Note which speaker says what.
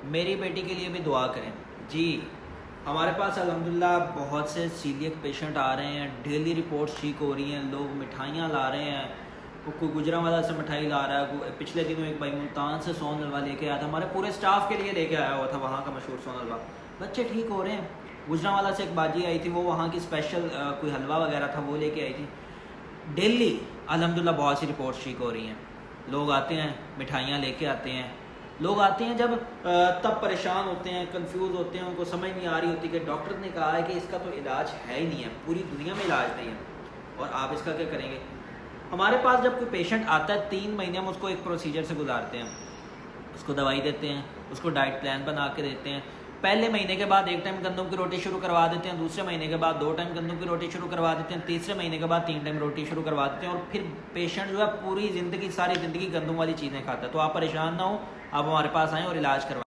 Speaker 1: मेरी बेटी के लिए भी दुआ करें जी। हमारे पास अल्हम्दुलिल्लाह बहुत से सीलियक पेशेंट आ रहे हैं, डेली रिपोर्ट्स ठीक हो रही हैं, लोग मिठाइयाँ ला रहे हैं, कोई गुजरांवाला से मिठाई ला रहा है, पिछले दिनों एक भाई मुल्तान से सोन हलवा लेके आया था, हमारे पूरे स्टाफ के लिए लेके आया हुआ था वहाँ का मशहूर सोन हलवा। बच्चे ठीक हो रहे हैं। गुजरांवाला से एक बाजी आई थी, वो वहाँ की स्पेशल कोई हलवा वगैरह था वो लेके आई थी। डेली अल्हम्दुलिल्लाह बहुत सी रिपोर्ट्स ठीक हो रही हैं। लोग आते हैं, मिठाइयाँ लेके आते हैं। लोग आते हैं जब तब परेशान होते हैं, कंफ्यूज होते हैं, उनको समझ नहीं आ रही होती कि डॉक्टर ने कहा है कि इसका तो इलाज है ही नहीं है, पूरी दुनिया में इलाज नहीं है, और आप इसका क्या करेंगे। हमारे पास जब कोई पेशेंट आता है 3 महीने हम उसको एक प्रोसीजर से गुजारते हैं, उसको दवाई देते हैं, उसको डाइट प्लान बना के देते हैं। पहले महीने के बाद 1 टाइम गंदम की रोटी शुरू करवा देते हैं, दूसरे महीने के बाद 2 टाइम गंदम की रोटी शुरू करवा देते हैं, तीसरे महीने के बाद 3 टाइम रोटी शुरू करवा देते हैं, और फिर पेशेंट जो है पूरी ज़िंदगी, सारी ज़िंदगी गंदम वाली चीज़ें खाता है। तो आप परेशान ना हो, आप हमारे पास आएँ और इलाज करवाएं।